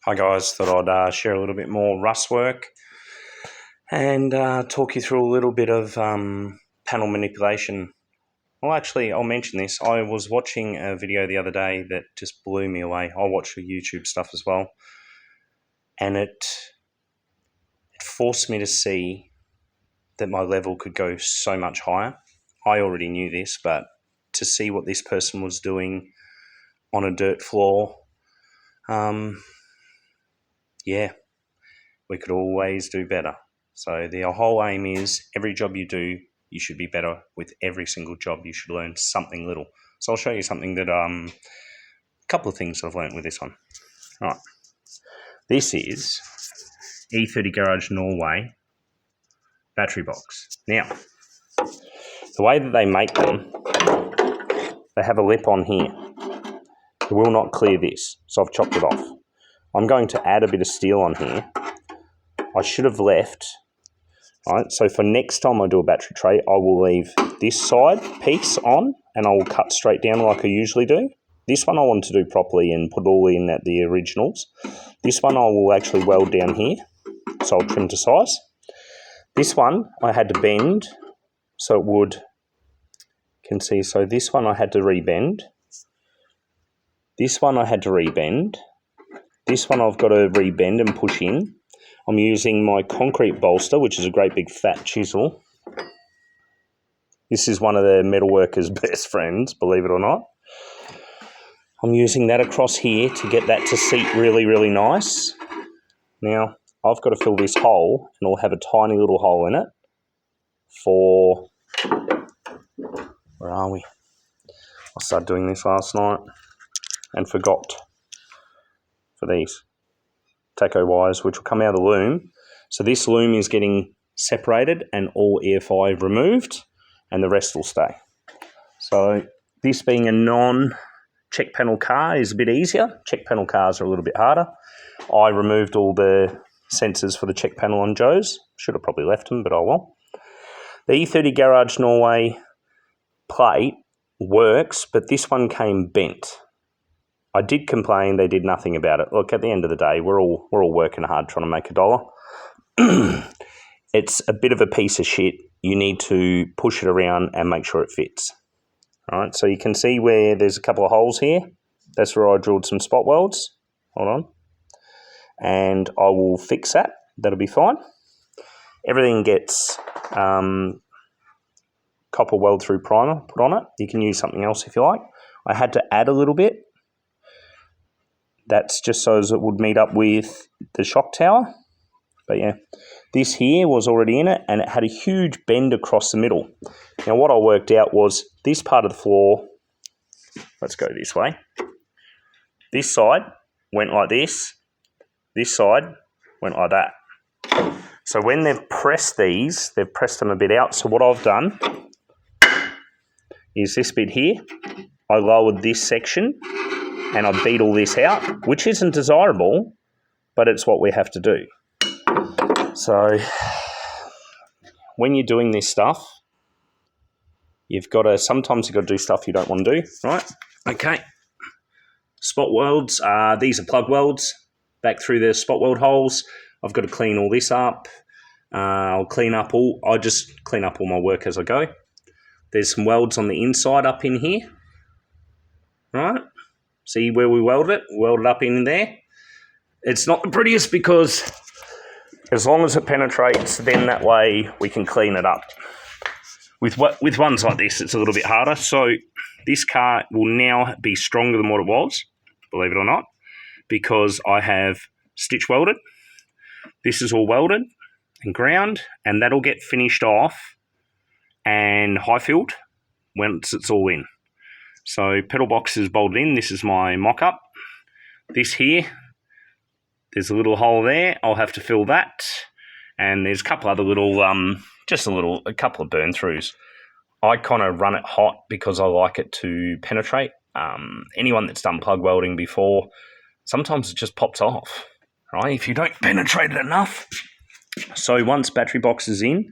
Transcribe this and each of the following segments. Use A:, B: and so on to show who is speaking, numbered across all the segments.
A: Hi guys, thought I'd share a little bit more rust work and talk you through a little bit of panel manipulation. Well, actually, I'll mention this. I was watching a video the other day that just blew me away. I watch the YouTube stuff as well, and it forced me to see that my level could go so much higher. I already knew this, but to see what this person was doing on a dirt floor, yeah, we could always do better. So the whole aim is every job you do, you should be better with every single job. You should learn something little. So I'll show you something that, a couple of things I've learned with this one. All right. This is e30 Garage Norway battery box. Now, the way that they make them, they have a lip on here. It will not clear this, so I've chopped it off. I'm going to add a bit of steel on here. I should have left, right? So for next time I do a battery tray, I will leave this side piece on and I will cut straight down like I usually do. This one I want to do properly and put all in at the originals. This one I will actually weld down here, so I'll trim to size. This one I had to bend, so it would, you can see, so this one I had to rebend. This one I had to rebend. This one I've got to rebend and push in. I'm using my concrete bolster, which is a great big fat chisel. This is one of the metalworkers' best friends, believe it or not. I'm using that across here to get that to seat really, really nice. Now, I've got to fill this hole, and it'll have a tiny little hole in it for, where are we? I started doing this last night and forgot for these taco wires, which will come out of the loom. So this loom is getting separated and all EFI removed, and the rest will stay. So this being a non-check panel car is a bit easier. Check panel cars are a little bit harder. I removed all the sensors for the check panel on Joe's. Should have probably left them, but oh well. The e30 Garage Norway plate works, but this one came bent. I did complain, they did nothing about it. Look, at the end of the day, we're all working hard trying to make $1. It's a bit of a piece of shit. You need to push it around and make sure it fits. All right, so you can see where there's a couple of holes here. That's where I drilled some spot welds. Hold on. And I will fix that. That'll be fine. Everything gets copper weld through primer put on it. You can use something else if you like. I had to add a little bit. That's just so as it would meet up with the shock tower. But yeah, this here was already in it and it had a huge bend across the middle. Now what I worked out was this part of the floor, let's go this way. This side went like this side went like that. So when they've pressed these, they've pressed them a bit out. So what I've done is this bit here, I lowered this section and I beat all this out, which isn't desirable, but it's what we have to do. So when you're doing this stuff, sometimes you've got to do stuff you don't want to do, right? Okay. Spot welds, these are plug welds, back through the spot weld holes. I've got to clean all this up. I just clean up all my work as I go. There's some welds on the inside up in here, right? See where we welded it? Welded up in there. It's not the prettiest because as long as it penetrates, then that way we can clean it up. With ones like this, it's a little bit harder. So this car will now be stronger than what it was, believe it or not, because I have stitch welded. This is all welded and ground, and that'll get finished off and high filled once it's all in. So pedal box is bolted in. This is my mock-up. This here, there's a little hole there. I'll have to fill that. And there's a couple other little, a couple of burn throughs. I kind of run it hot because I like it to penetrate. Anyone that's done plug welding before, sometimes it just pops off, right? If you don't penetrate it enough. So once battery box is in,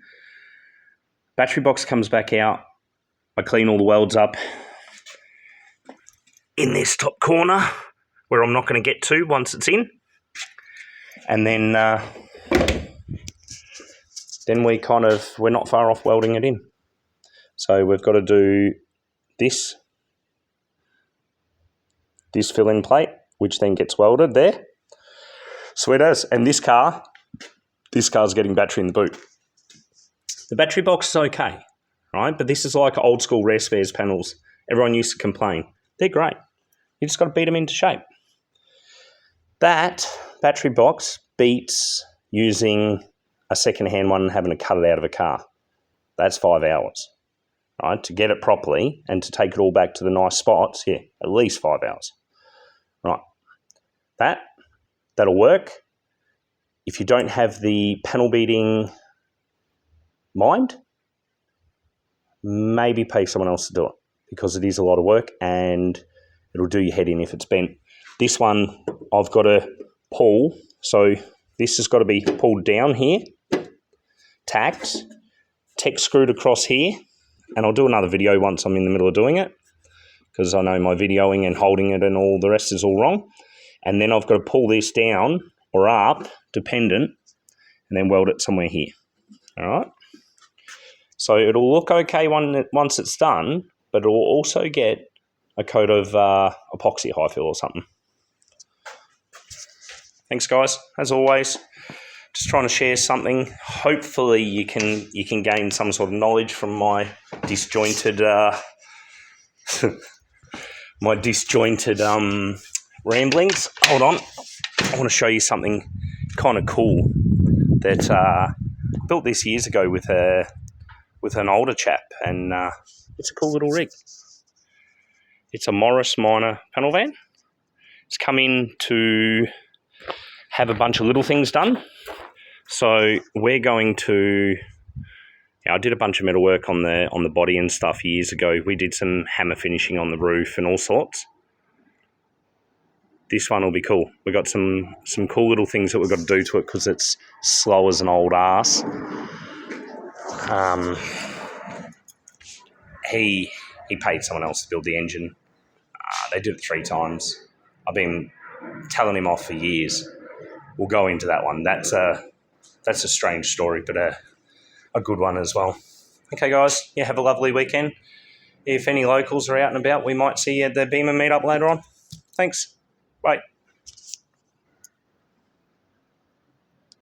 A: battery box comes back out. I clean all the welds up in this top corner where I'm not going to get to once it's in. And then we're not far off welding it in. So we've got to do this fill-in plate, which then gets welded there. Sweet as. And this car's getting battery in the boot. The battery box is okay, right? But this is like old school rare spares panels. Everyone used to complain. They're great. You just got to beat them into shape. That battery box beats using a second-hand one and having to cut it out of a car. That's 5 hours, right? To get it properly and to take it all back to the nice spots, yeah, at least 5 hours. Right. That'll work. If you don't have the panel beating mind, maybe pay someone else to do it, because it is a lot of work and it'll do your head in if it's bent. This one I've got to pull, so this has got to be pulled down here, tacked, tech screwed across here, and I'll do another video once I'm in the middle of doing it, because I know my videoing and holding it and all the rest is all wrong. And then I've got to pull this down or up, dependent, and then weld it somewhere here. All right? So it'll look okay once it's done, but it'll also get a coat of epoxy high fill or something. Thanks, guys. As always, just trying to share something. Hopefully you can gain some sort of knowledge from my disjointed ramblings. Hold on. I want to show you something kind of cool that I built this years ago with an older chap, and it's a cool little rig. It's a Morris Minor panel van. It's come in to have a bunch of little things done. So we're going to... I did a bunch of metal work on the body and stuff years ago. We did some hammer finishing on the roof and all sorts. This one will be cool. We've got some cool little things that we've got to do to it because it's slow as an old ass. He paid someone else to build the engine. They did it 3 times. I've been telling him off for years. We'll go into that one. That's a strange story, but a good one as well. Okay, guys. Yeah, have a lovely weekend. If any locals are out and about, we might see you at the Beamer meetup later on. Thanks. Bye.